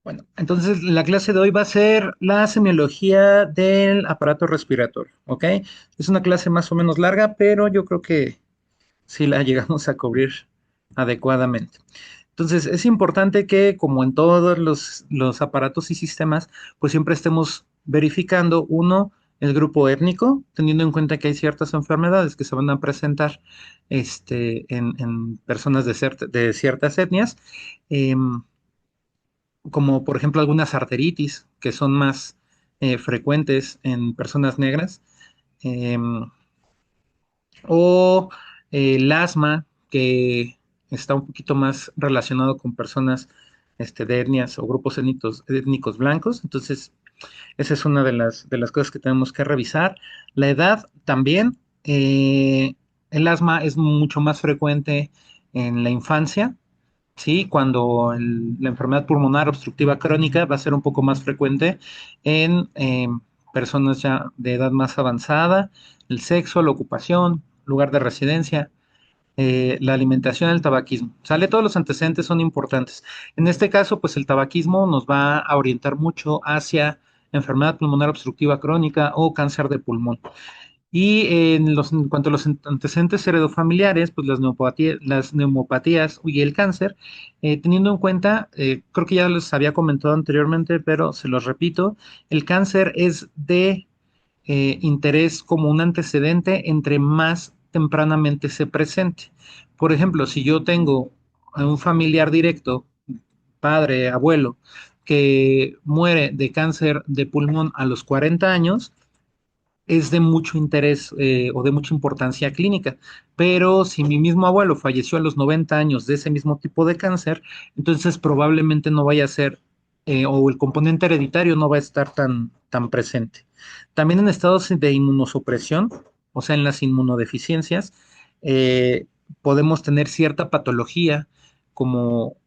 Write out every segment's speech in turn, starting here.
Bueno, entonces la clase de hoy va a ser la semiología del aparato respiratorio, ¿ok? Es una clase más o menos larga, pero yo creo que sí la llegamos a cubrir adecuadamente. Entonces, es importante que, como en todos los aparatos y sistemas, pues siempre estemos verificando, uno, el grupo étnico, teniendo en cuenta que hay ciertas enfermedades que se van a presentar en personas de ciertas etnias. em, Como por ejemplo algunas arteritis que son más frecuentes en personas negras, em, o el asma que está un poquito más relacionado con personas de etnias o grupos étnicos blancos. Entonces, esa es una de las cosas que tenemos que revisar. La edad también. El asma es mucho más frecuente en la infancia. Sí, cuando la enfermedad pulmonar obstructiva crónica va a ser un poco más frecuente en personas ya de edad más avanzada, el sexo, la ocupación, lugar de residencia, la alimentación, el tabaquismo. Sale, todos los antecedentes son importantes. En este caso, pues el tabaquismo nos va a orientar mucho hacia enfermedad pulmonar obstructiva crónica o cáncer de pulmón. Y en cuanto a los antecedentes heredofamiliares, pues las neumopatías y el cáncer, teniendo en cuenta, creo que ya les había comentado anteriormente, pero se los repito, el cáncer es de interés como un antecedente entre más tempranamente se presente. Por ejemplo, si yo tengo a un familiar directo, padre, abuelo, que muere de cáncer de pulmón a los 40 años, es de mucho interés o de mucha importancia clínica. Pero si mi mismo abuelo falleció a los 90 años de ese mismo tipo de cáncer, entonces probablemente no vaya a ser, o el componente hereditario no va a estar tan presente. También en estados de inmunosupresión, o sea, en las inmunodeficiencias, eh, podemos tener cierta patología como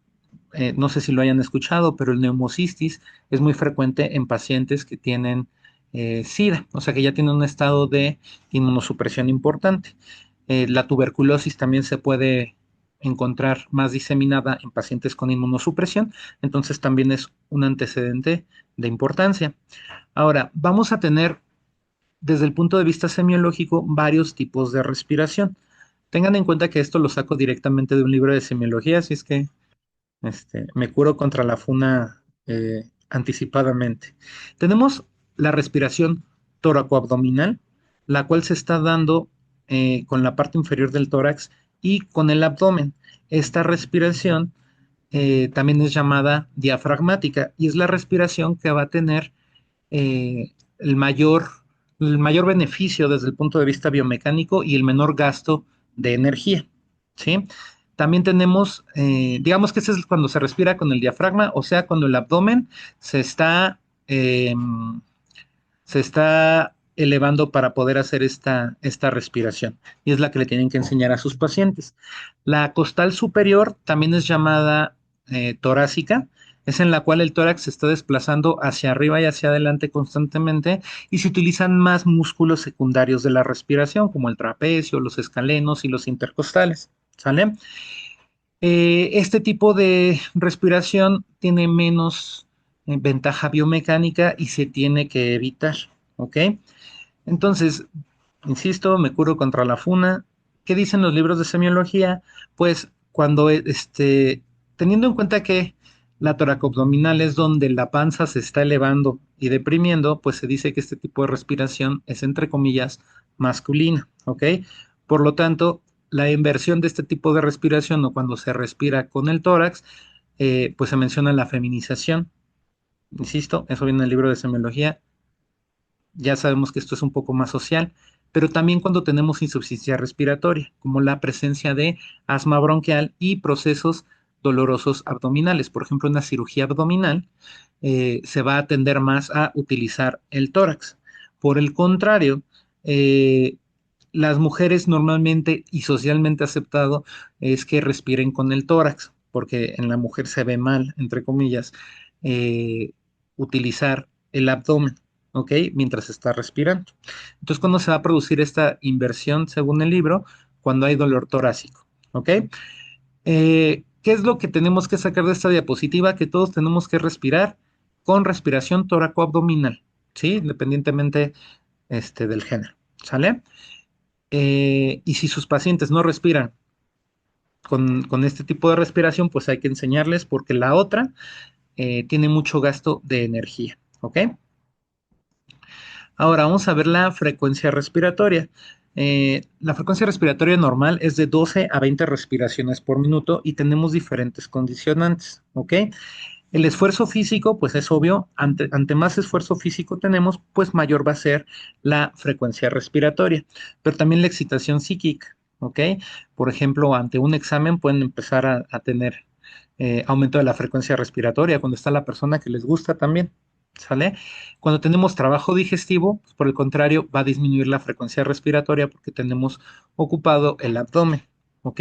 no sé si lo hayan escuchado, pero el neumocistis es muy frecuente en pacientes que tienen SIDA, o sea que ya tienen un estado de inmunosupresión importante. La tuberculosis también se puede encontrar más diseminada en pacientes con inmunosupresión, entonces también es un antecedente de importancia. Ahora, vamos a tener desde el punto de vista semiológico varios tipos de respiración. Tengan en cuenta que esto lo saco directamente de un libro de semiología, así es que me curo contra la funa anticipadamente. Tenemos la respiración toracoabdominal, la cual se está dando con la parte inferior del tórax y con el abdomen. Esta respiración también es llamada diafragmática y es la respiración que va a tener eh, el mayor, el mayor beneficio desde el punto de vista biomecánico y el menor gasto de energía, ¿sí? También tenemos, digamos que ese es cuando se respira con el diafragma, o sea, cuando el abdomen se está, eh, se está elevando para poder hacer esta respiración. Y es la que le tienen que enseñar a sus pacientes. La costal superior también es llamada torácica, es en la cual el tórax se está desplazando hacia arriba y hacia adelante constantemente y se utilizan más músculos secundarios de la respiración, como el trapecio, los escalenos y los intercostales. ¿Sale? Este tipo de respiración tiene menos ventaja biomecánica y se tiene que evitar, ¿ok? Entonces, insisto, me curo contra la funa. ¿Qué dicen los libros de semiología? Pues cuando, teniendo en cuenta que la toracoabdominal es donde la panza se está elevando y deprimiendo, pues se dice que este tipo de respiración es, entre comillas, masculina, ¿ok? Por lo tanto, la inversión de este tipo de respiración o cuando se respira con el tórax, pues se menciona la feminización. Insisto, eso viene en el libro de semiología. Ya sabemos que esto es un poco más social, pero también cuando tenemos insuficiencia respiratoria, como la presencia de asma bronquial y procesos dolorosos abdominales. Por ejemplo, en una cirugía abdominal se va a tender más a utilizar el tórax. Por el contrario, eh, las mujeres normalmente y socialmente aceptado es que respiren con el tórax, porque en la mujer se ve mal, entre comillas, eh, utilizar el abdomen. ¿Ok? Mientras está respirando. Entonces, ¿cuándo se va a producir esta inversión según el libro? Cuando hay dolor torácico. ¿Ok? ¿Qué ¿qué es lo que tenemos que sacar de esta diapositiva? Que todos tenemos que respirar con respiración tóraco-abdominal, ¿sí? Independientemente del género, ¿sale? Y si sus pacientes no respiran con este tipo de respiración, pues hay que enseñarles porque la otra tiene mucho gasto de energía, ¿ok? Ahora vamos a ver la frecuencia respiratoria. La frecuencia respiratoria normal es de 12 a 20 respiraciones por minuto y tenemos diferentes condicionantes, ¿ok? El esfuerzo físico, pues es obvio, ante más esfuerzo físico tenemos, pues mayor va a ser la frecuencia respiratoria, pero también la excitación psíquica, ¿ok? Por ejemplo, ante un examen pueden empezar a tener aumento de la frecuencia respiratoria cuando está la persona que les gusta también, ¿sale? Cuando tenemos trabajo digestivo, pues, por el contrario, va a disminuir la frecuencia respiratoria porque tenemos ocupado el abdomen, ¿ok?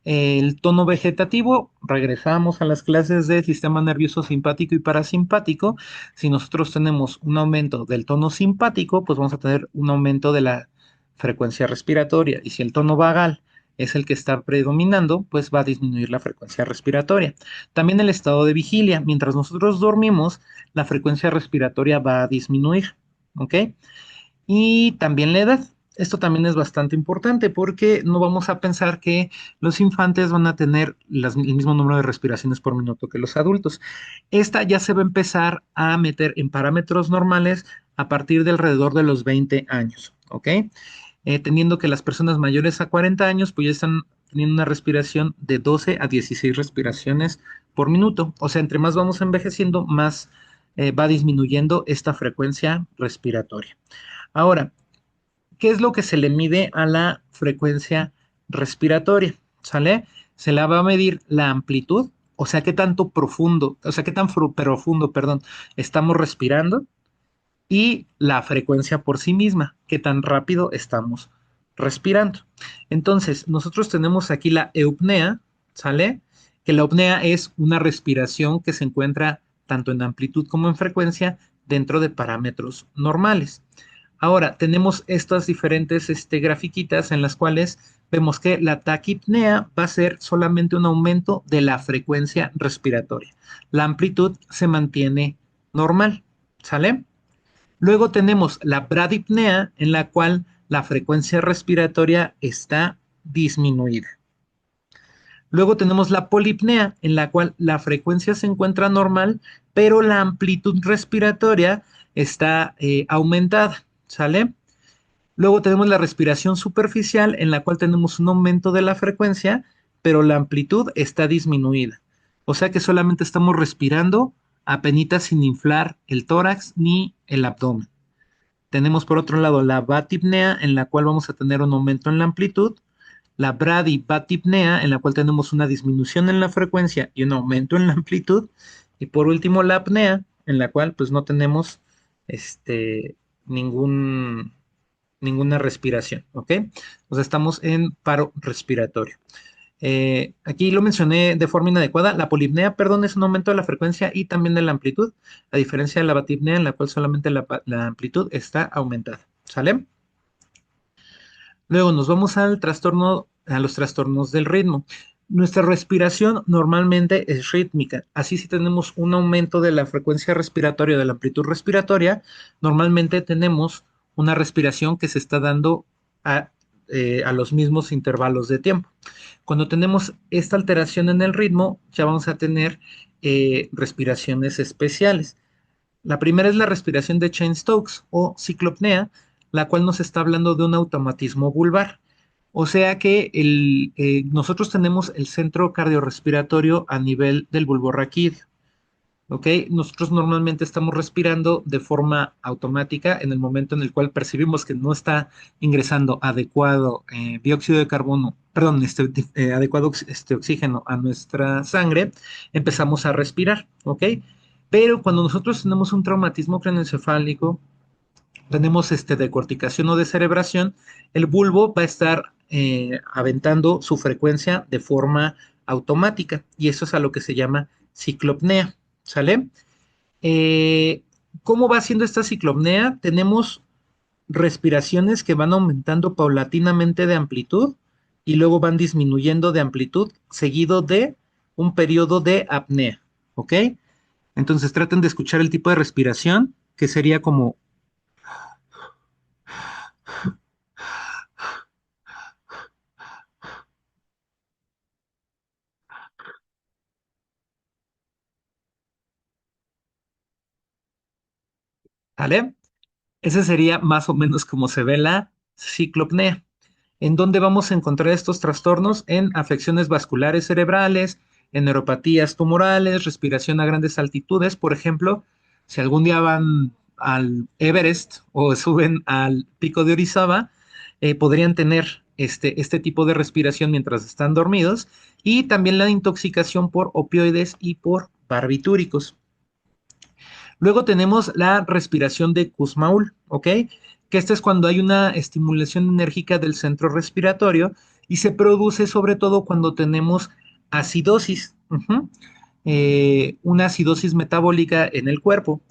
El tono vegetativo, regresamos a las clases de sistema nervioso simpático y parasimpático. Si nosotros tenemos un aumento del tono simpático, pues vamos a tener un aumento de la frecuencia respiratoria. Y si el tono vagal es el que está predominando, pues va a disminuir la frecuencia respiratoria. También el estado de vigilia. Mientras nosotros dormimos, la frecuencia respiratoria va a disminuir, ¿ok? Y también la edad. Esto también es bastante importante porque no vamos a pensar que los infantes van a tener el mismo número de respiraciones por minuto que los adultos. Esta ya se va a empezar a meter en parámetros normales a partir de alrededor de los 20 años, ¿ok? Teniendo que las personas mayores a 40 años pues ya están teniendo una respiración de 12 a 16 respiraciones por minuto. O sea, entre más vamos envejeciendo, más va disminuyendo esta frecuencia respiratoria. Ahora, ¿qué es lo que se le mide a la frecuencia respiratoria? ¿Sale? Se la va a medir la amplitud, o sea, qué tanto profundo, o sea, qué tan profundo, perdón, estamos respirando, y la frecuencia por sí misma, qué tan rápido estamos respirando. Entonces, nosotros tenemos aquí la eupnea, ¿sale? Que la eupnea es una respiración que se encuentra tanto en amplitud como en frecuencia dentro de parámetros normales. Ahora, tenemos estas diferentes grafiquitas en las cuales vemos que la taquipnea va a ser solamente un aumento de la frecuencia respiratoria. La amplitud se mantiene normal, ¿sale? Luego tenemos la bradipnea, en la cual la frecuencia respiratoria está disminuida. Luego tenemos la polipnea, en la cual la frecuencia se encuentra normal, pero la amplitud respiratoria está aumentada, ¿sale? Luego tenemos la respiración superficial, en la cual tenemos un aumento de la frecuencia, pero la amplitud está disminuida. O sea que solamente estamos respirando apenitas sin inflar el tórax ni el abdomen. Tenemos por otro lado la batipnea, en la cual vamos a tener un aumento en la amplitud, la bradibatipnea, en la cual tenemos una disminución en la frecuencia y un aumento en la amplitud, y por último la apnea, en la cual pues no tenemos ningún, ninguna respiración, ¿ok? O sea, estamos en paro respiratorio. Aquí lo mencioné de forma inadecuada. La polipnea, perdón, es un aumento de la frecuencia y también de la amplitud, a diferencia de la batipnea, en la cual solamente la amplitud está aumentada. ¿Sale? Luego nos vamos al trastorno, a los trastornos del ritmo. Nuestra respiración normalmente es rítmica. Así si tenemos un aumento de la frecuencia respiratoria, de la amplitud respiratoria, normalmente tenemos una respiración que se está dando a los mismos intervalos de tiempo. Cuando tenemos esta alteración en el ritmo, ya vamos a tener respiraciones especiales. La primera es la respiración de Cheyne-Stokes o ciclopnea, la cual nos está hablando de un automatismo vulvar. O sea que nosotros tenemos el centro cardiorrespiratorio a nivel del bulbo raquídeo. ¿Ok? Nosotros normalmente estamos respirando de forma automática en el momento en el cual percibimos que no está ingresando adecuado dióxido de carbono, perdón, adecuado oxígeno a nuestra sangre, empezamos a respirar, ¿ok? Pero cuando nosotros tenemos un traumatismo craneoencefálico, tenemos decorticación o descerebración, el bulbo va a estar aventando su frecuencia de forma automática y eso es a lo que se llama ciclopnea, ¿sale? Eh, ¿Cómo va haciendo esta ciclopnea? Tenemos respiraciones que van aumentando paulatinamente de amplitud y luego van disminuyendo de amplitud, seguido de un periodo de apnea, ¿ok? Entonces traten de escuchar el tipo de respiración, que sería como, ¿vale? Ese sería más o menos como se ve la ciclopnea. ¿En dónde vamos a encontrar estos trastornos? En afecciones vasculares cerebrales, en neuropatías tumorales, respiración a grandes altitudes. Por ejemplo, si algún día van al Everest o suben al pico de Orizaba, podrían tener este tipo de respiración mientras están dormidos y también la intoxicación por opioides y por barbitúricos. Luego tenemos la respiración de Kussmaul, ¿ok? Que esta es cuando hay una estimulación enérgica del centro respiratorio y se produce sobre todo cuando tenemos acidosis, una acidosis metabólica en el cuerpo.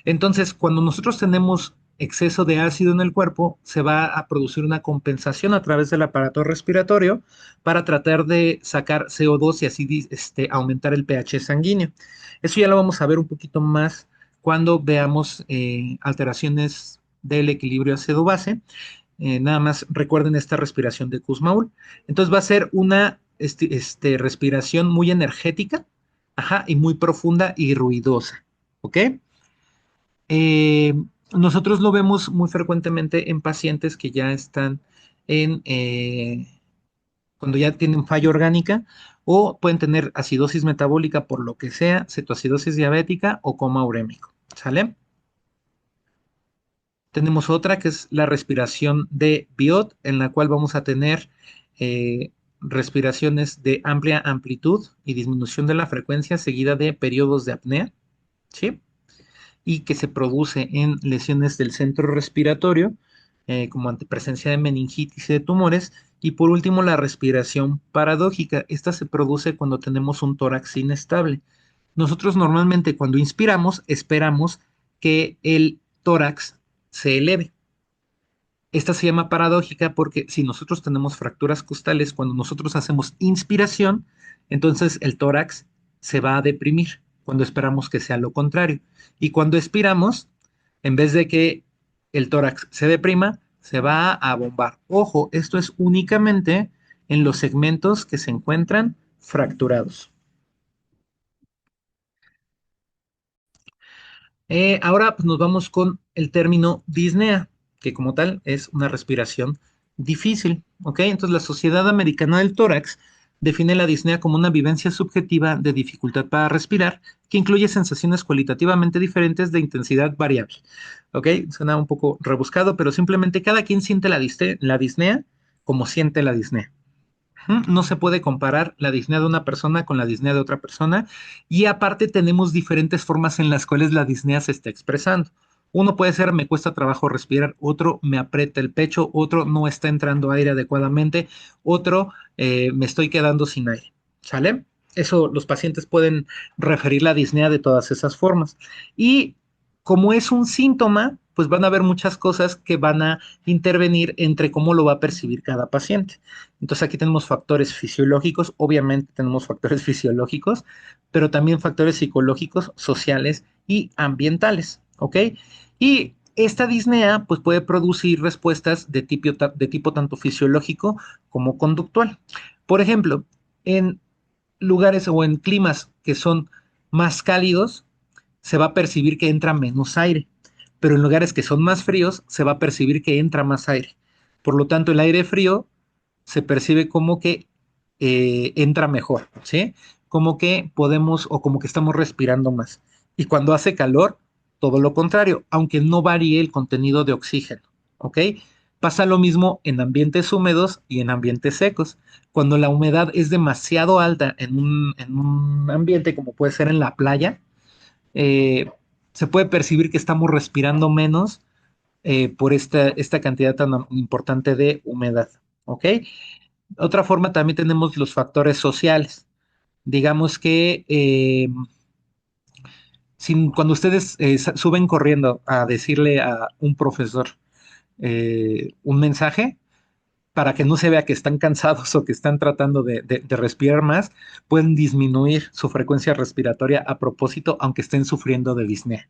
Entonces, cuando nosotros tenemos exceso de ácido en el cuerpo, se va a producir una compensación a través del aparato respiratorio para tratar de sacar CO2 y así aumentar el pH sanguíneo. Eso ya lo vamos a ver un poquito más cuando veamos alteraciones del equilibrio ácido-base. Nada más recuerden esta respiración de Kussmaul. Entonces va a ser una respiración muy energética, ajá, y muy profunda y ruidosa. ¿Ok? Eh, Nosotros lo vemos muy frecuentemente en pacientes que ya están en, cuando ya tienen falla orgánica o pueden tener acidosis metabólica por lo que sea, cetoacidosis diabética o coma urémico. ¿Sale? Tenemos otra que es la respiración de Biot, en la cual vamos a tener eh, respiraciones de amplia amplitud y disminución de la frecuencia seguida de periodos de apnea, ¿sí? Y que se produce en lesiones del centro respiratorio, como ante presencia de meningitis y de tumores. Y por último, la respiración paradójica. Esta se produce cuando tenemos un tórax inestable. Nosotros normalmente cuando inspiramos esperamos que el tórax se eleve. Esta se llama paradójica porque si nosotros tenemos fracturas costales, cuando nosotros hacemos inspiración, entonces el tórax se va a deprimir, cuando esperamos que sea lo contrario. Y cuando expiramos, en vez de que el tórax se deprima, se va a bombar. Ojo, esto es únicamente en los segmentos que se encuentran fracturados. Ahora pues, nos vamos con el término disnea, que como tal es una respiración difícil, ¿ok? Entonces la Sociedad Americana del Tórax define la disnea como una vivencia subjetiva de dificultad para respirar que incluye sensaciones cualitativamente diferentes de intensidad variable, ¿ok? Suena un poco rebuscado, pero simplemente cada quien siente la disnea como siente la disnea. No se puede comparar la disnea de una persona con la disnea de otra persona y aparte tenemos diferentes formas en las cuales la disnea se está expresando. Uno puede ser me cuesta trabajo respirar, otro me aprieta el pecho, otro no está entrando aire adecuadamente, otro me estoy quedando sin aire. ¿Sale? Eso los pacientes pueden referir la disnea de todas esas formas. Y como es un síntoma, pues van a haber muchas cosas que van a intervenir entre cómo lo va a percibir cada paciente. Entonces aquí tenemos factores fisiológicos, obviamente tenemos factores fisiológicos, pero también factores psicológicos, sociales y ambientales, ¿ok? Y esta disnea pues puede producir respuestas de tipo tanto fisiológico como conductual. Por ejemplo, en lugares o en climas que son más cálidos, se va a percibir que entra menos aire, pero en lugares que son más fríos, se va a percibir que entra más aire. Por lo tanto, el aire frío se percibe como que entra mejor, ¿sí? Como que podemos o como que estamos respirando más. Y cuando hace calor, todo lo contrario, aunque no varíe el contenido de oxígeno, ¿ok? Pasa lo mismo en ambientes húmedos y en ambientes secos. Cuando la humedad es demasiado alta en un ambiente como puede ser en la playa, eh, se puede percibir que estamos respirando menos por esta cantidad tan importante de humedad, ¿ok? Otra forma también tenemos los factores sociales. Digamos que cuando ustedes suben corriendo a decirle a un profesor un mensaje, para que no se vea que están cansados o que están tratando de respirar más, pueden disminuir su frecuencia respiratoria a propósito, aunque estén sufriendo de disnea.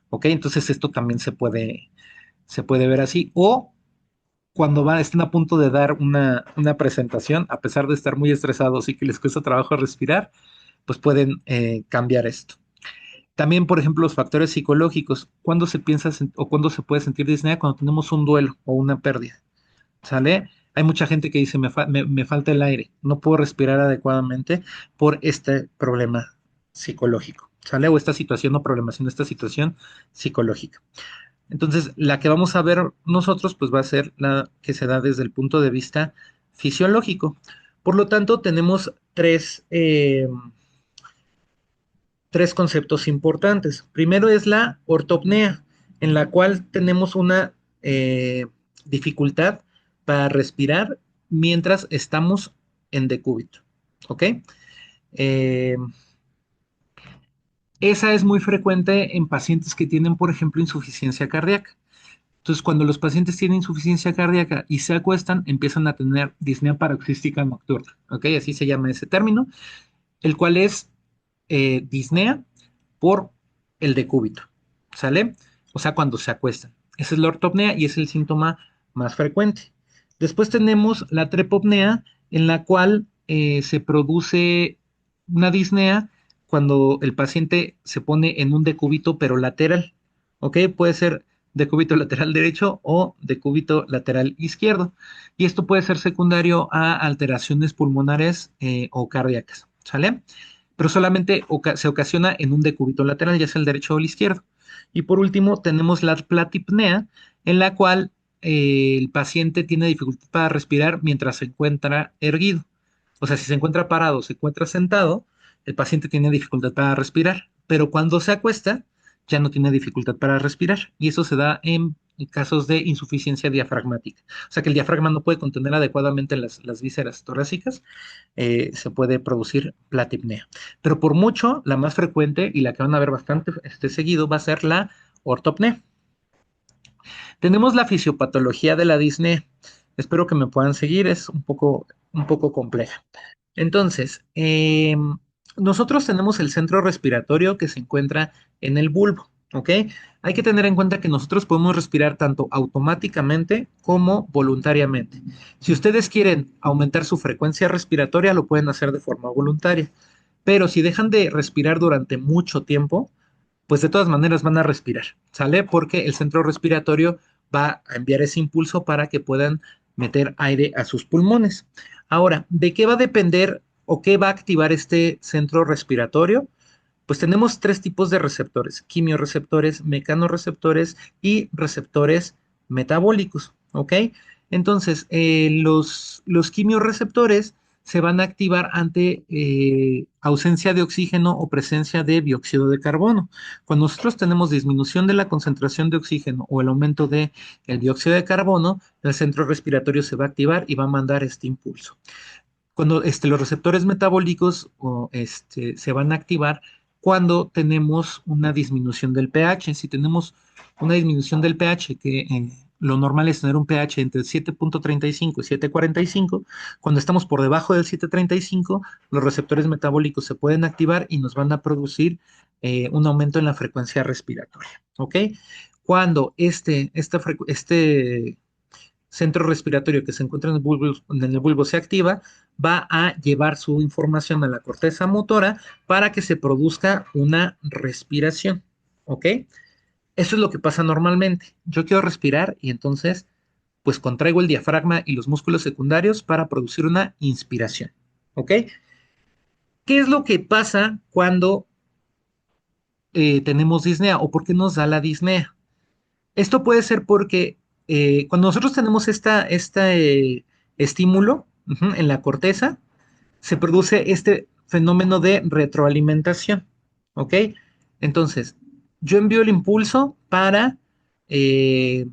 ¿Ok? Entonces esto también se puede ver así. O cuando estén a punto de dar una presentación, a pesar de estar muy estresados y que les cuesta trabajo respirar, pues pueden cambiar esto. También, por ejemplo, los factores psicológicos. ¿Cuándo se piensa o cuándo se puede sentir disnea? Cuando tenemos un duelo o una pérdida. ¿Sale? Hay mucha gente que dice, me falta el aire, no puedo respirar adecuadamente por este problema psicológico. ¿Sale? O esta situación, no problema, sino esta situación psicológica. Entonces, la que vamos a ver nosotros, pues va a ser la que se da desde el punto de vista fisiológico. Por lo tanto, tenemos tres conceptos importantes. Primero es la ortopnea, en la cual tenemos una dificultad para respirar mientras estamos en decúbito. ¿Ok? Eh, Esa es muy frecuente en pacientes que tienen, por ejemplo, insuficiencia cardíaca. Entonces, cuando los pacientes tienen insuficiencia cardíaca y se acuestan, empiezan a tener disnea paroxística nocturna. ¿Ok? Así se llama ese término, el cual es disnea por el decúbito, ¿sale? O sea, cuando se acuestan. Esa es la ortopnea y es el síntoma más frecuente. Después tenemos la trepopnea, en la cual se produce una disnea cuando el paciente se pone en un decúbito pero lateral, ¿ok? Puede ser decúbito lateral derecho o decúbito lateral izquierdo. Y esto puede ser secundario a alteraciones pulmonares o cardíacas, ¿sale? Pero solamente se ocasiona en un decúbito lateral, ya sea el derecho o el izquierdo. Y por último, tenemos la platipnea, en la cual el paciente tiene dificultad para respirar mientras se encuentra erguido. O sea, si se encuentra parado, se encuentra sentado, el paciente tiene dificultad para respirar, pero cuando se acuesta, ya no tiene dificultad para respirar. Y eso se da en casos de insuficiencia diafragmática. O sea, que el diafragma no puede contener adecuadamente las vísceras torácicas, se puede producir platipnea. Pero por mucho, la más frecuente y la que van a ver bastante seguido va a ser la ortopnea. Tenemos la fisiopatología de la disnea. Espero que me puedan seguir, es un poco compleja. Entonces, nosotros tenemos el centro respiratorio que se encuentra en el bulbo, ¿ok? Hay que tener en cuenta que nosotros podemos respirar tanto automáticamente como voluntariamente. Si ustedes quieren aumentar su frecuencia respiratoria, lo pueden hacer de forma voluntaria. Pero si dejan de respirar durante mucho tiempo, pues de todas maneras van a respirar, ¿sale? Porque el centro respiratorio va a enviar ese impulso para que puedan meter aire a sus pulmones. Ahora, ¿de qué va a depender o qué va a activar este centro respiratorio? Pues tenemos tres tipos de receptores: quimioreceptores, mecanorreceptores y receptores metabólicos, ¿ok? Entonces, los quimioreceptores se van a activar ante ausencia de oxígeno o presencia de dióxido de carbono. Cuando nosotros tenemos disminución de la concentración de oxígeno o el aumento de el dióxido de carbono, el centro respiratorio se va a activar y va a mandar este impulso. Cuando los receptores metabólicos se van a activar cuando tenemos una disminución del pH. Si tenemos una disminución del pH, que lo normal es tener un pH entre 7.35 y 7.45, cuando estamos por debajo del 7.35, los receptores metabólicos se pueden activar y nos van a producir un aumento en la frecuencia respiratoria. ¿Ok? Cuando este centro respiratorio que se encuentra en el bulbo se activa, va a llevar su información a la corteza motora para que se produzca una respiración. ¿Ok? Eso es lo que pasa normalmente. Yo quiero respirar y entonces, pues contraigo el diafragma y los músculos secundarios para producir una inspiración. ¿Ok? ¿Qué es lo que pasa cuando tenemos disnea o por qué nos da la disnea? Esto puede ser porque cuando nosotros tenemos este estímulo en la corteza, se produce este fenómeno de retroalimentación. ¿Ok? Entonces, yo envío el impulso eh,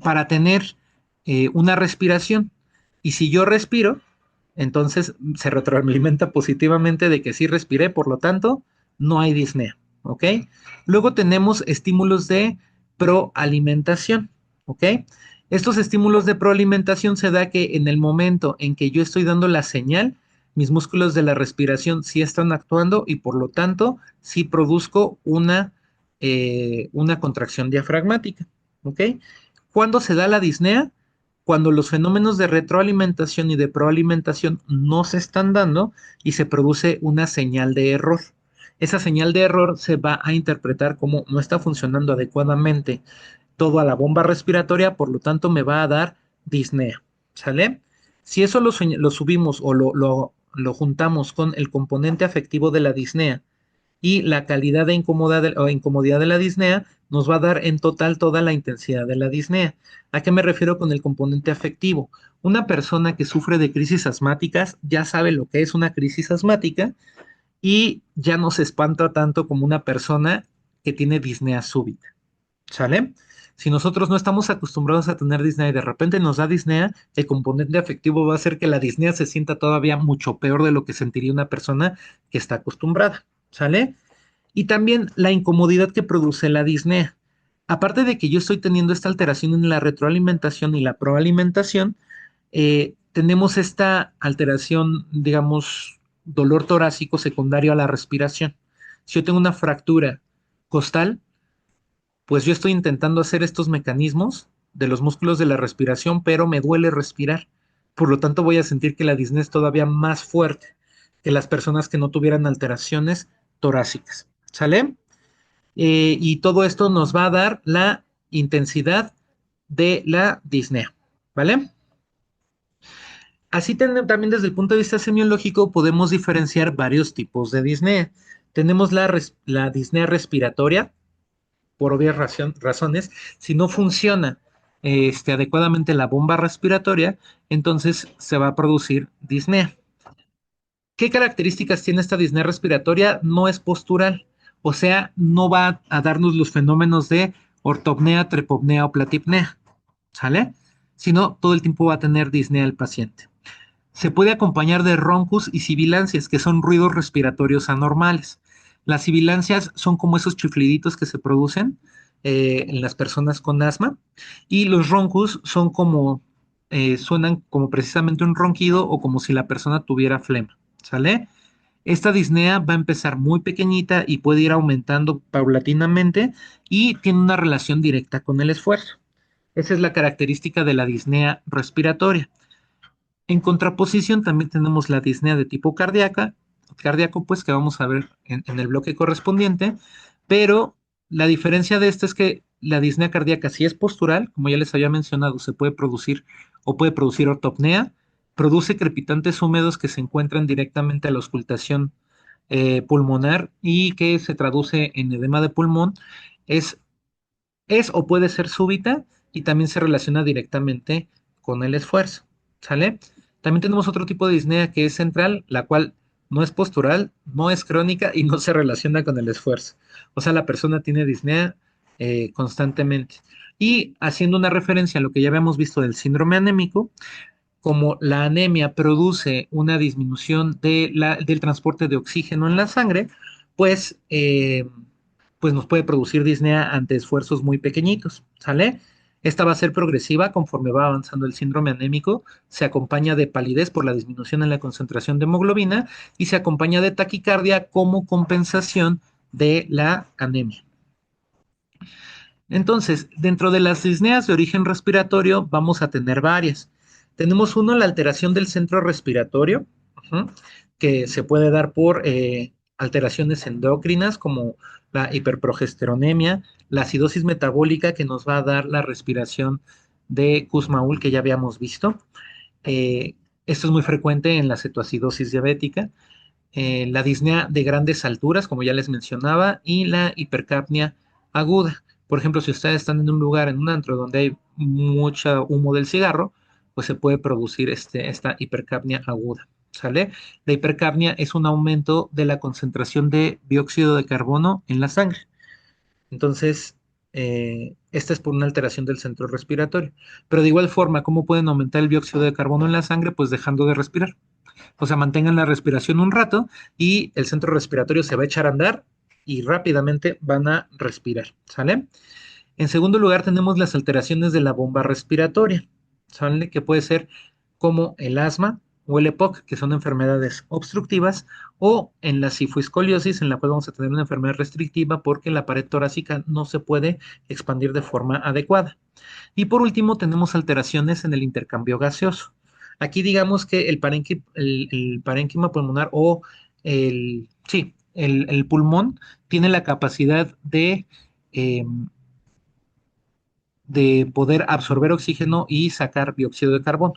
para tener una respiración. Y si yo respiro, entonces se retroalimenta positivamente de que sí respiré, por lo tanto, no hay disnea. ¿Ok? Luego tenemos estímulos de proalimentación. ¿Ok? Estos estímulos de proalimentación se da que en el momento en que yo estoy dando la señal, mis músculos de la respiración sí están actuando y por lo tanto sí produzco una contracción diafragmática. ¿Ok? ¿Cuándo se da la disnea? Cuando los fenómenos de retroalimentación y de proalimentación no se están dando y se produce una señal de error. Esa señal de error se va a interpretar como no está funcionando adecuadamente toda la bomba respiratoria, por lo tanto me va a dar disnea. ¿Sale? Si eso lo subimos o lo juntamos con el componente afectivo de la disnea y la calidad de o incomodidad de la disnea, nos va a dar en total toda la intensidad de la disnea. ¿A qué me refiero con el componente afectivo? Una persona que sufre de crisis asmáticas ya sabe lo que es una crisis asmática y ya no se espanta tanto como una persona que tiene disnea súbita. ¿Sale? Si nosotros no estamos acostumbrados a tener disnea y de repente nos da disnea, el componente afectivo va a hacer que la disnea se sienta todavía mucho peor de lo que sentiría una persona que está acostumbrada. ¿Sale? Y también la incomodidad que produce la disnea. Aparte de que yo estoy teniendo esta alteración en la retroalimentación y la proalimentación, tenemos esta alteración, digamos, dolor torácico secundario a la respiración. Si yo tengo una fractura costal, pues yo estoy intentando hacer estos mecanismos de los músculos de la respiración, pero me duele respirar. Por lo tanto, voy a sentir que la disnea es todavía más fuerte que las personas que no tuvieran alteraciones torácicas. ¿Sale? Y todo esto nos va a dar la intensidad de la disnea. ¿Vale? Así también desde el punto de vista semiológico podemos diferenciar varios tipos de disnea. Tenemos la disnea respiratoria, por obvias razones. Si no funciona adecuadamente la bomba respiratoria, entonces se va a producir disnea. ¿Qué características tiene esta disnea respiratoria? No es postural, o sea, no va a darnos los fenómenos de ortopnea, trepopnea o platipnea, ¿sale? Sino todo el tiempo va a tener disnea el paciente. Se puede acompañar de roncus y sibilancias, que son ruidos respiratorios anormales. Las sibilancias son como esos chifliditos que se producen en las personas con asma, y los roncus son como, suenan como precisamente un ronquido o como si la persona tuviera flema, ¿sale? Esta disnea va a empezar muy pequeñita y puede ir aumentando paulatinamente y tiene una relación directa con el esfuerzo. Esa es la característica de la disnea respiratoria. En contraposición, también tenemos la disnea de tipo cardíaco, pues que vamos a ver en el bloque correspondiente, pero la diferencia de esta es que la disnea cardíaca, si es postural, como ya les había mencionado, se puede producir o puede producir ortopnea, produce crepitantes húmedos que se encuentran directamente a la auscultación pulmonar y que se traduce en edema de pulmón, es, es o puede ser súbita y también se relaciona directamente con el esfuerzo. ¿Sale? También tenemos otro tipo de disnea que es central, la cual no es postural, no es crónica y no se relaciona con el esfuerzo. O sea, la persona tiene disnea constantemente. Y haciendo una referencia a lo que ya habíamos visto del síndrome anémico, como la anemia produce una disminución del transporte de oxígeno en la sangre, pues, pues nos puede producir disnea ante esfuerzos muy pequeñitos, ¿sale? Esta va a ser progresiva conforme va avanzando el síndrome anémico, se acompaña de palidez por la disminución en la concentración de hemoglobina y se acompaña de taquicardia como compensación de la anemia. Entonces, dentro de las disneas de origen respiratorio vamos a tener varias. Tenemos uno, la alteración del centro respiratorio, ujú, que se puede dar por alteraciones endocrinas como la hiperprogesteronemia, la acidosis metabólica que nos va a dar la respiración de Kussmaul que ya habíamos visto. Eh, Esto es muy frecuente en la cetoacidosis diabética, la disnea de grandes alturas, como ya les mencionaba, y la hipercapnia aguda. Por ejemplo, si ustedes están en un lugar, en un antro donde hay mucho humo del cigarro, pues se puede producir esta hipercapnia aguda. ¿Sale? La hipercapnia es un aumento de la concentración de dióxido de carbono en la sangre. Entonces, esta es por una alteración del centro respiratorio. Pero de igual forma, ¿cómo pueden aumentar el dióxido de carbono en la sangre? Pues dejando de respirar. O sea, mantengan la respiración un rato y el centro respiratorio se va a echar a andar y rápidamente van a respirar, ¿sale? En segundo lugar, tenemos las alteraciones de la bomba respiratoria, ¿sale? Que puede ser como el asma o el EPOC, que son enfermedades obstructivas, o en la sifoescoliosis, en la cual vamos a tener una enfermedad restrictiva porque la pared torácica no se puede expandir de forma adecuada. Y por último, tenemos alteraciones en el intercambio gaseoso. Aquí digamos que el parénquima pulmonar o el pulmón tiene la capacidad eh, de poder absorber oxígeno y sacar dióxido de carbono.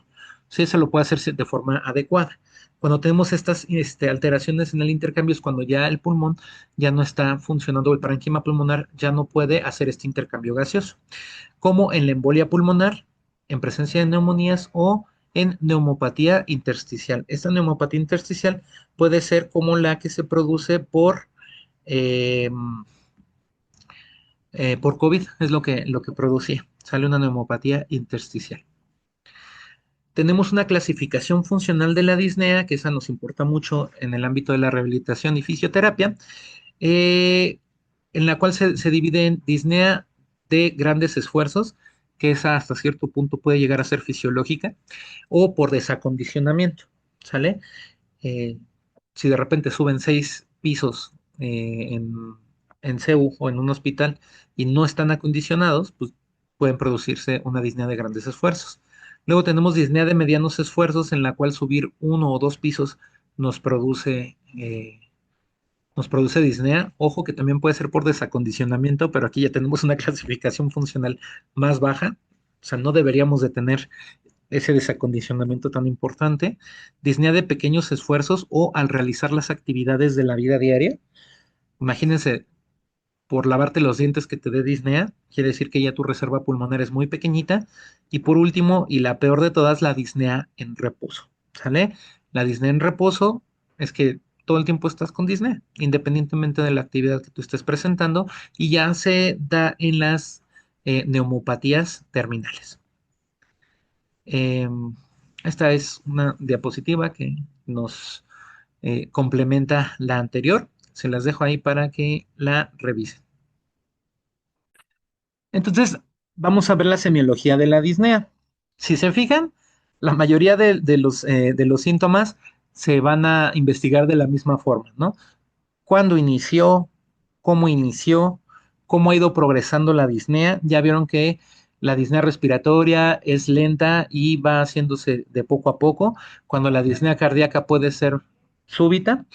Sí, se lo puede hacer de forma adecuada. Cuando tenemos estas alteraciones en el intercambio es cuando ya el pulmón ya no está funcionando, el parénquima pulmonar ya no puede hacer este intercambio gaseoso, como en la embolia pulmonar, en presencia de neumonías o en neumopatía intersticial. Esta neumopatía intersticial puede ser como la que se produce eh, por COVID, es lo que producía. Sale una neumopatía intersticial. Tenemos una clasificación funcional de la disnea, que esa nos importa mucho en el ámbito de la rehabilitación y fisioterapia, eh, en la cual se divide en disnea de grandes esfuerzos, que esa hasta cierto punto puede llegar a ser fisiológica, o por desacondicionamiento, ¿sale? Eh, si de repente suben 6 pisos en CEU o en un hospital y no están acondicionados, pues pueden producirse una disnea de grandes esfuerzos. Luego tenemos disnea de medianos esfuerzos, en la cual subir 1 o 2 pisos nos produce, eh, nos produce disnea. Ojo que también puede ser por desacondicionamiento, pero aquí ya tenemos una clasificación funcional más baja. O sea, no deberíamos de tener ese desacondicionamiento tan importante. Disnea de pequeños esfuerzos o al realizar las actividades de la vida diaria. Imagínense, por lavarte los dientes que te dé disnea, quiere decir que ya tu reserva pulmonar es muy pequeñita. Y por último, y la peor de todas, la disnea en reposo. ¿Sale? La disnea en reposo es que todo el tiempo estás con disnea, independientemente de la actividad que tú estés presentando, y ya se da en las neumopatías terminales. Eh, Esta es una diapositiva que nos complementa la anterior. Se las dejo ahí para que la revisen. Entonces, vamos a ver la semiología de la disnea. Si se fijan, la mayoría de los síntomas se van a investigar de la misma forma, ¿no? ¿Cuándo inició, cómo ha ido progresando la disnea? Ya vieron que la disnea respiratoria es lenta y va haciéndose de poco a poco, cuando la disnea cardíaca puede ser súbita.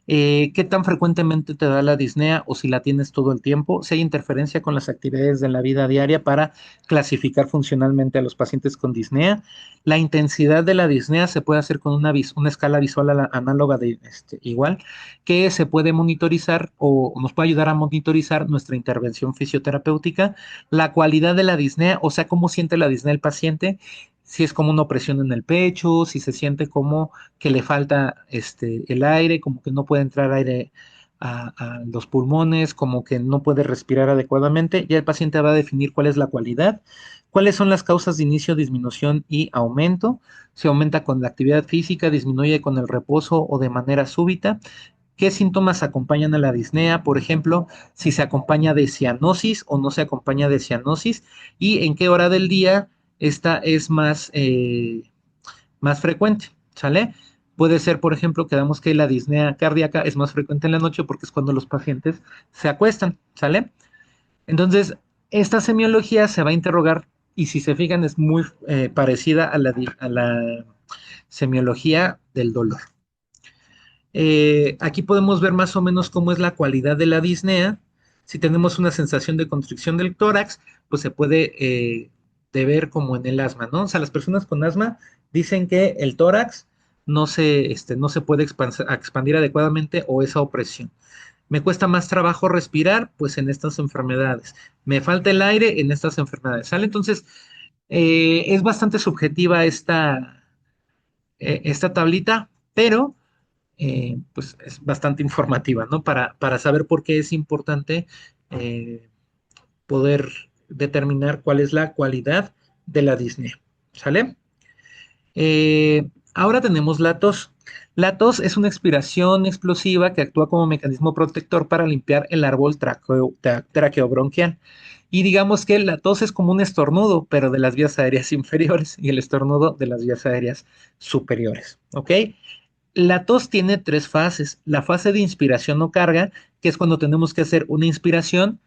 ¿Qué tan frecuentemente te da la disnea o si la tienes todo el tiempo? Si hay interferencia con las actividades de la vida diaria para clasificar funcionalmente a los pacientes con disnea. La intensidad de la disnea se puede hacer con una escala visual análoga de igual, que se puede monitorizar o nos puede ayudar a monitorizar nuestra intervención fisioterapéutica, la cualidad de la disnea, o sea, cómo siente la disnea el paciente, si es como una opresión en el pecho, si se siente como que le falta el aire, como que no puede entrar aire a los pulmones, como que no puede respirar adecuadamente, ya el paciente va a definir cuál es la cualidad, cuáles son las causas de inicio, disminución y aumento, si aumenta con la actividad física, disminuye con el reposo o de manera súbita. ¿Qué síntomas acompañan a la disnea? Por ejemplo, si se acompaña de cianosis o no se acompaña de cianosis y en qué hora del día esta es más frecuente, ¿sale? Puede ser, por ejemplo, que damos que la disnea cardíaca es más frecuente en la noche porque es cuando los pacientes se acuestan, ¿sale? Entonces, esta semiología se va a interrogar y si se fijan es muy parecida a la semiología del dolor. Aquí podemos ver más o menos cómo es la cualidad de la disnea. Si tenemos una sensación de constricción del tórax, pues se puede ver como en el asma, ¿no? O sea, las personas con asma dicen que el tórax no se puede expandir adecuadamente o esa opresión. Me cuesta más trabajo respirar, pues en estas enfermedades. Me falta el aire en estas enfermedades, ¿sale? Entonces, es bastante subjetiva esta tablita, pero pues es bastante informativa, ¿no? Para saber por qué es importante eh, poder determinar cuál es la cualidad de la disnea. ¿Sale? Ahora tenemos la tos. La tos es una expiración explosiva que actúa como mecanismo protector para limpiar el árbol traqueobronquial. Y digamos que la tos es como un estornudo, pero de las vías aéreas inferiores y el estornudo de las vías aéreas superiores. ¿Ok? La tos tiene tres fases. La fase de inspiración o carga, que es cuando tenemos que hacer una inspiración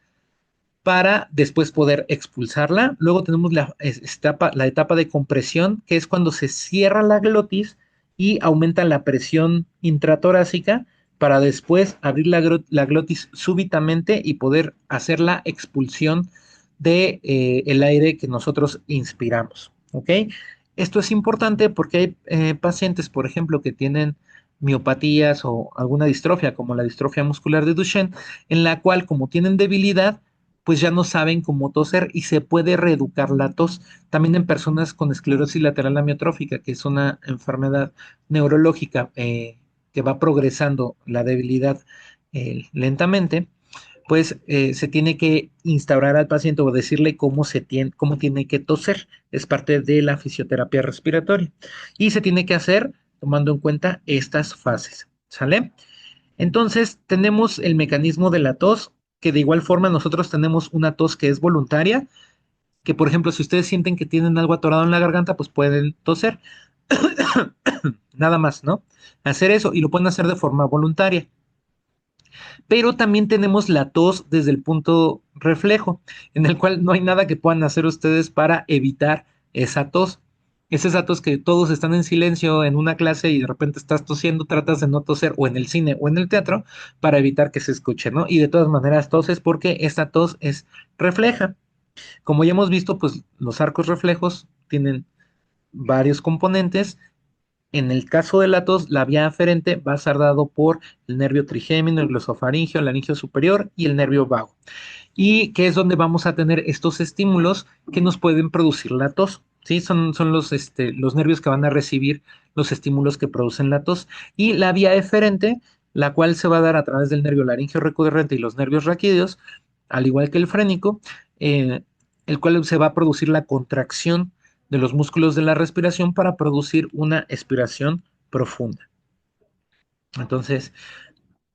para después poder expulsarla. Luego tenemos la etapa de compresión, que es cuando se cierra la glotis y aumenta la presión intratorácica para después abrir la glotis súbitamente y poder hacer la expulsión de el aire que nosotros inspiramos. ¿Ok? Esto es importante porque hay pacientes, por ejemplo, que tienen miopatías o alguna distrofia, como la distrofia muscular de Duchenne, en la cual, como tienen debilidad, pues ya no saben cómo toser y se puede reeducar la tos. También en personas con esclerosis lateral amiotrófica, que es una enfermedad neurológica que va progresando la debilidad lentamente, pues se tiene que instaurar al paciente o decirle cómo tiene que toser. Es parte de la fisioterapia respiratoria. Y se tiene que hacer tomando en cuenta estas fases. ¿Sale? Entonces, tenemos el mecanismo de la tos, que de igual forma nosotros tenemos una tos que es voluntaria, que por ejemplo, si ustedes sienten que tienen algo atorado en la garganta, pues pueden toser, nada más, ¿no? Hacer eso y lo pueden hacer de forma voluntaria. Pero también tenemos la tos desde el punto reflejo, en el cual no hay nada que puedan hacer ustedes para evitar esa tos. Es esa tos que todos están en silencio en una clase y de repente estás tosiendo, tratas de no toser o en el cine o en el teatro para evitar que se escuche, ¿no? Y de todas maneras toses porque esta tos es refleja. Como ya hemos visto, pues los arcos reflejos tienen varios componentes. En el caso de la tos, la vía aferente va a ser dado por el nervio trigémino, el glosofaringio, el laringio superior y el nervio vago. Y que es donde vamos a tener estos estímulos que nos pueden producir la tos. ¿Sí? Son los nervios que van a recibir los estímulos que producen la tos. Y la vía eferente, la cual se va a dar a través del nervio laringio recurrente y los nervios raquídeos, al igual que el frénico, eh, el cual se va a producir la contracción de los músculos de la respiración para producir una expiración profunda. Entonces,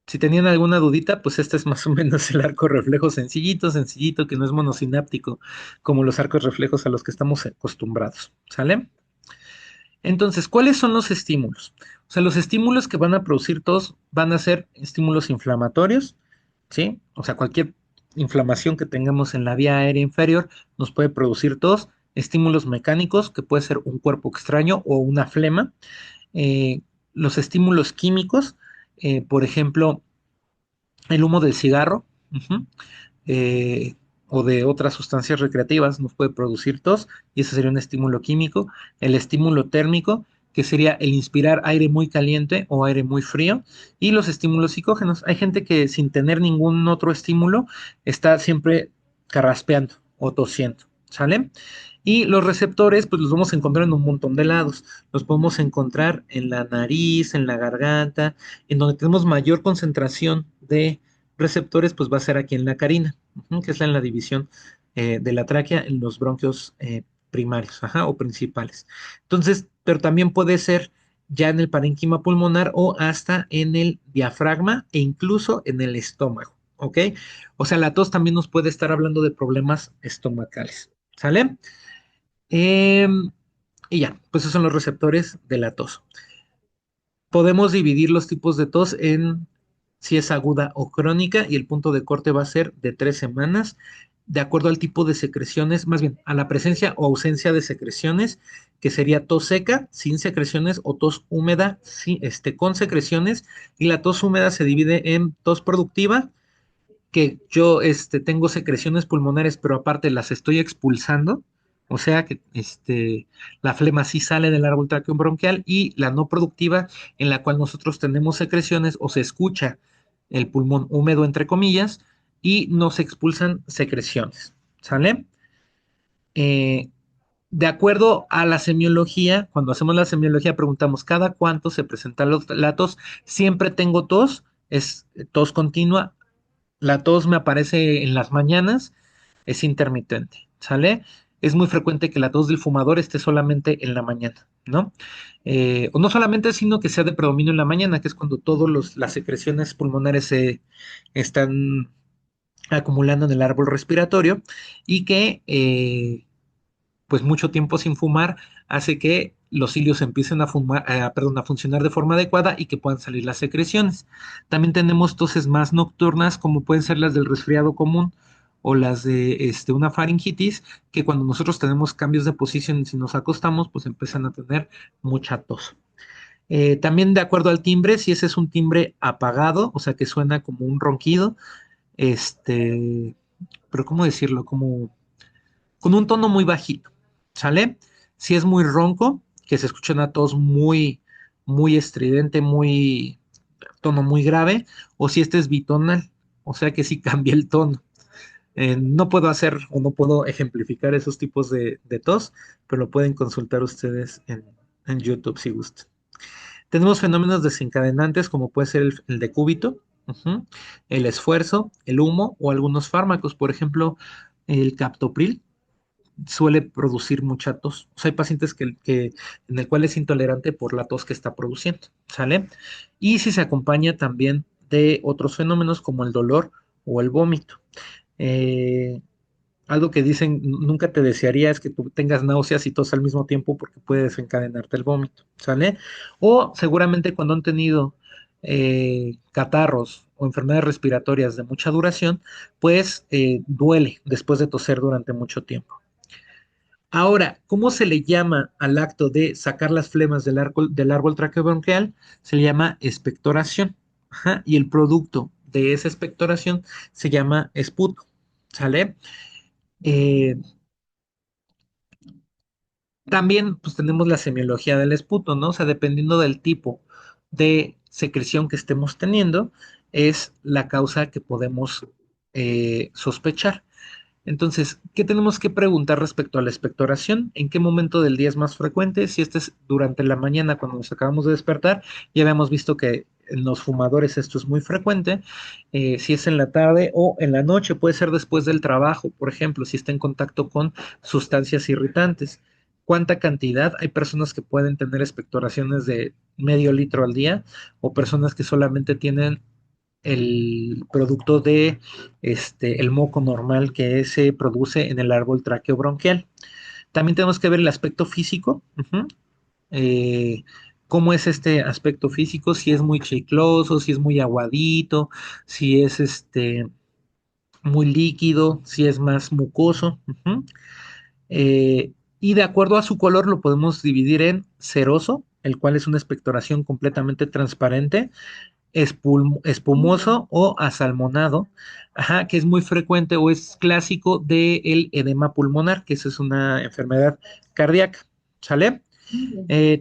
si tenían alguna dudita, pues este es más o menos el arco reflejo sencillito, sencillito, que no es monosináptico, como los arcos reflejos a los que estamos acostumbrados. ¿Sale? Entonces, ¿cuáles son los estímulos? O sea, los estímulos que van a producir tos van a ser estímulos inflamatorios, ¿sí? O sea, cualquier inflamación que tengamos en la vía aérea inferior nos puede producir tos, estímulos mecánicos, que puede ser un cuerpo extraño o una flema, eh, los estímulos químicos, por ejemplo, el humo del cigarro, ujú, eh, o de otras sustancias recreativas nos puede producir tos y ese sería un estímulo químico. El estímulo térmico, que sería el inspirar aire muy caliente o aire muy frío, y los estímulos psicógenos. Hay gente que sin tener ningún otro estímulo está siempre carraspeando o tosiendo, ¿sale? Y los receptores, pues los vamos a encontrar en un montón de lados. Los podemos encontrar en la nariz, en la garganta, en donde tenemos mayor concentración de receptores, pues va a ser aquí en la carina, que es en la división de la tráquea, en los bronquios primarios, ajá, o principales. Entonces, pero también puede ser ya en el parénquima pulmonar o hasta en el diafragma e incluso en el estómago, ¿ok? O sea, la tos también nos puede estar hablando de problemas estomacales, ¿sale? Em, y ya, pues esos son los receptores de la tos. Podemos dividir los tipos de tos en si es aguda o crónica y el punto de corte va a ser de 3 semanas, de acuerdo al tipo de secreciones, más bien a la presencia o ausencia de secreciones, que sería tos seca, sin secreciones, o tos húmeda, con secreciones, y la tos húmeda se divide en tos productiva, que yo tengo secreciones pulmonares, pero aparte las estoy expulsando, o sea que la flema sí sale del árbol traqueobronquial, y la no productiva, en la cual nosotros tenemos secreciones o se escucha el pulmón húmedo, entre comillas, y no se expulsan secreciones. ¿Sale? Eh, de acuerdo a la semiología, cuando hacemos la semiología preguntamos cada cuánto se presenta la tos. Siempre tengo tos, es tos continua. La tos me aparece en las mañanas, es intermitente, ¿sale? Es muy frecuente que la tos del fumador esté solamente en la mañana. ¿no? O no solamente, sino que sea de predominio en la mañana, que es cuando todas las secreciones pulmonares se están acumulando en el árbol respiratorio y que pues mucho tiempo sin fumar hace que los cilios empiecen perdón, a funcionar de forma adecuada y que puedan salir las secreciones. También tenemos toses más nocturnas, como pueden ser las del resfriado común o las de una faringitis, que cuando nosotros tenemos cambios de posición, si nos acostamos, pues empiezan a tener mucha tos. También de acuerdo al timbre, si ese es un timbre apagado, o sea que suena como un ronquido, este, pero ¿cómo decirlo? Como con un tono muy bajito, ¿sale? Si es muy ronco, que se escucha una tos muy estridente, tono muy grave, o si este es bitonal, o sea que sí cambia el tono. No puedo hacer o no puedo ejemplificar esos tipos de tos, pero lo pueden consultar ustedes en YouTube si gustan. Tenemos fenómenos desencadenantes como puede ser el decúbito, ujú, el esfuerzo, el humo o algunos fármacos, por ejemplo, el captopril suele producir mucha tos. O sea, hay pacientes en el cual es intolerante por la tos que está produciendo, ¿sale? Y si se acompaña también de otros fenómenos como el dolor o el vómito. Eh, Algo que dicen, nunca te desearía es que tú tengas náuseas y tos al mismo tiempo porque puede desencadenarte el vómito, ¿sale? O seguramente cuando han tenido catarros o enfermedades respiratorias de mucha duración, pues duele después de toser durante mucho tiempo. Ahora, ¿cómo se le llama al acto de sacar las flemas del árbol traqueobronquial? Se le llama expectoración. Ajá, y el producto de esa expectoración se llama esputo. ¿Sale? Eh, También pues tenemos la semiología del esputo, ¿no? O sea, dependiendo del tipo de secreción que estemos teniendo, es la causa que podemos sospechar. Entonces, ¿qué tenemos que preguntar respecto a la expectoración? ¿En qué momento del día es más frecuente? Si este es durante la mañana cuando nos acabamos de despertar, ya habíamos visto que en los fumadores esto es muy frecuente. Si es en la tarde o en la noche, puede ser después del trabajo, por ejemplo, si está en contacto con sustancias irritantes. ¿Cuánta cantidad? Hay personas que pueden tener expectoraciones de medio litro al día o personas que solamente tienen el producto de el moco normal que se produce en el árbol traqueobronquial. También tenemos que ver el aspecto físico. eh, ¿Cómo es este aspecto físico? Si es muy chicloso, si es muy aguadito, si es muy líquido, si es más mucoso. Y de acuerdo a su color lo podemos dividir en ceroso, el cual es una expectoración completamente transparente, espumoso o asalmonado, ajá, que es muy frecuente o es clásico del edema pulmonar, que esa es una enfermedad cardíaca, ¿sale?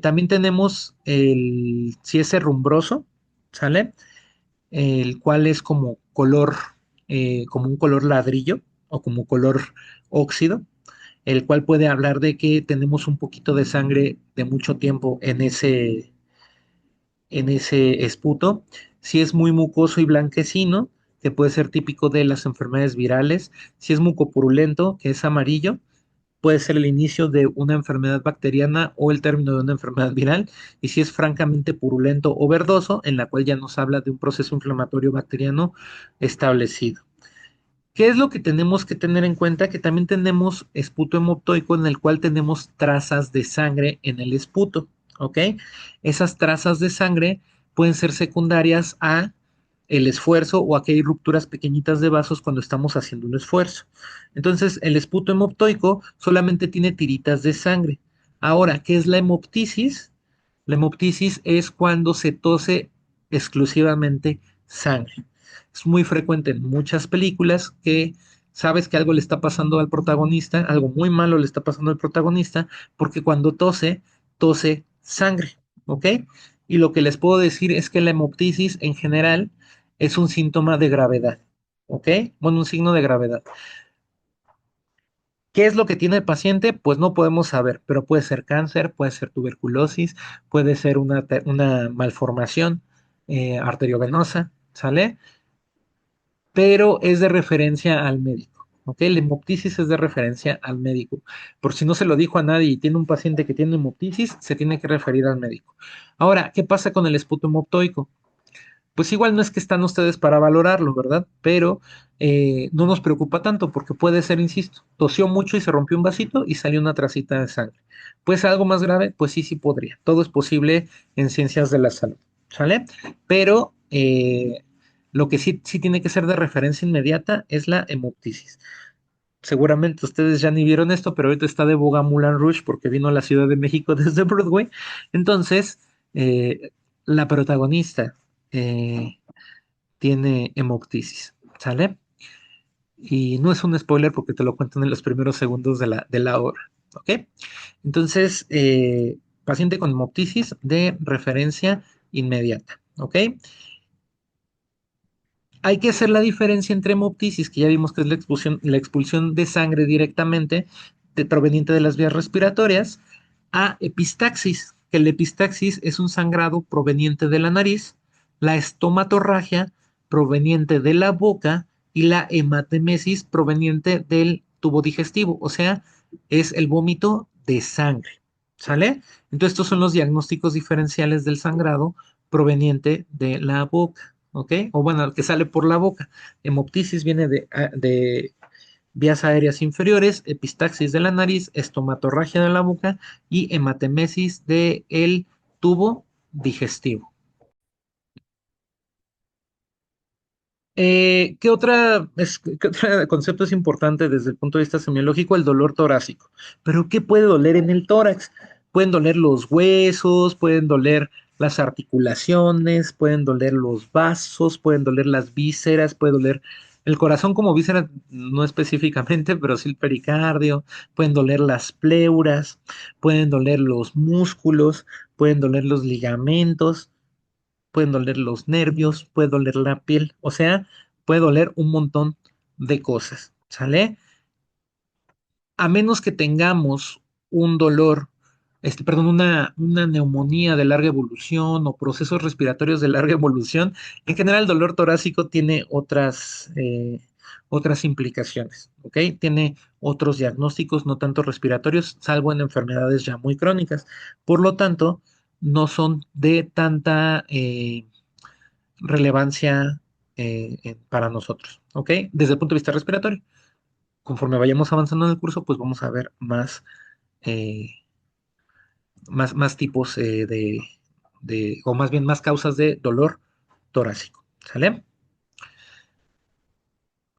También tenemos si es herrumbroso, ¿sale? El cual es como un color ladrillo o como color óxido, el cual puede hablar de que tenemos un poquito de sangre de mucho tiempo en ese esputo. Si es muy mucoso y blanquecino, que puede ser típico de las enfermedades virales. Si es mucopurulento, que es amarillo, puede ser el inicio de una enfermedad bacteriana o el término de una enfermedad viral. Y si es francamente purulento o verdoso, en la cual ya nos habla de un proceso inflamatorio bacteriano establecido. ¿Qué es lo que tenemos que tener en cuenta? Que también tenemos esputo hemoptoico en el cual tenemos trazas de sangre en el esputo, ¿ok? Esas trazas de sangre pueden ser secundarias a el esfuerzo o a que hay rupturas pequeñitas de vasos cuando estamos haciendo un esfuerzo. Entonces, el esputo hemoptoico solamente tiene tiritas de sangre. Ahora, ¿qué es la hemoptisis? La hemoptisis es cuando se tose exclusivamente sangre. Es muy frecuente en muchas películas que sabes que algo le está pasando al protagonista, algo muy malo le está pasando al protagonista, porque cuando tose, tose sangre, ¿ok? Y lo que les puedo decir es que la hemoptisis en general es un síntoma de gravedad, ¿ok? Bueno, un signo de gravedad. ¿Qué es lo que tiene el paciente? Pues no podemos saber, pero puede ser cáncer, puede ser tuberculosis, puede ser una malformación arteriovenosa, ¿sale? Pero es de referencia al médico. ¿ok? La hemoptisis es de referencia al médico. Por si no se lo dijo a nadie y tiene un paciente que tiene hemoptisis, se tiene que referir al médico. Ahora, ¿qué pasa con el esputo hemoptoico? Pues igual no es que están ustedes para valorarlo, ¿verdad? Pero no nos preocupa tanto porque puede ser, insisto, tosió mucho y se rompió un vasito y salió una tracita de sangre. ¿Pues algo más grave? Pues sí, sí podría. Todo es posible en ciencias de la salud, ¿sale? Pero lo que sí, sí tiene que ser de referencia inmediata es la hemoptisis. Seguramente ustedes ya ni vieron esto, pero ahorita está de boga Moulin Rouge porque vino a la Ciudad de México desde Broadway. Entonces, eh, la protagonista eh, tiene hemoptisis, ¿sale? Y no es un spoiler porque te lo cuentan en los primeros segundos de la obra, ¿ok? Entonces, paciente con hemoptisis de referencia inmediata, ¿ok? Hay que hacer la diferencia entre hemoptisis, que ya vimos que es la expulsión de sangre directamente proveniente de las vías respiratorias, a epistaxis, que la epistaxis es un sangrado proveniente de la nariz, la estomatorragia proveniente de la boca y la hematemesis proveniente del tubo digestivo, o sea, es el vómito de sangre, ¿sale? Entonces, estos son los diagnósticos diferenciales del sangrado proveniente de la boca. ¿Ok? O bueno, el que sale por la boca. Hemoptisis viene de vías aéreas inferiores, epistaxis de la nariz, estomatorragia de la boca y hematemesis del tubo digestivo. ¿Qué otro concepto es importante desde el punto de vista semiológico? El dolor torácico. Pero ¿qué puede doler en el tórax? Pueden doler los huesos, pueden doler las articulaciones, pueden doler los vasos, pueden doler las vísceras, puede doler el corazón como víscera, no específicamente, pero sí el pericardio, pueden doler las pleuras, pueden doler los músculos, pueden doler los ligamentos, pueden doler los nervios, puede doler la piel, o sea, puede doler un montón de cosas, ¿sale? A menos que tengamos un dolor, perdón, una neumonía de larga evolución o procesos respiratorios de larga evolución, en general el dolor torácico tiene otras implicaciones, ¿ok? Tiene otros diagnósticos, no tanto respiratorios, salvo en enfermedades ya muy crónicas. Por lo tanto, no son de tanta relevancia para nosotros, ¿ok? Desde el punto de vista respiratorio. Conforme vayamos avanzando en el curso, pues vamos a ver eh, más tipos o más bien más causas de dolor torácico, ¿sale?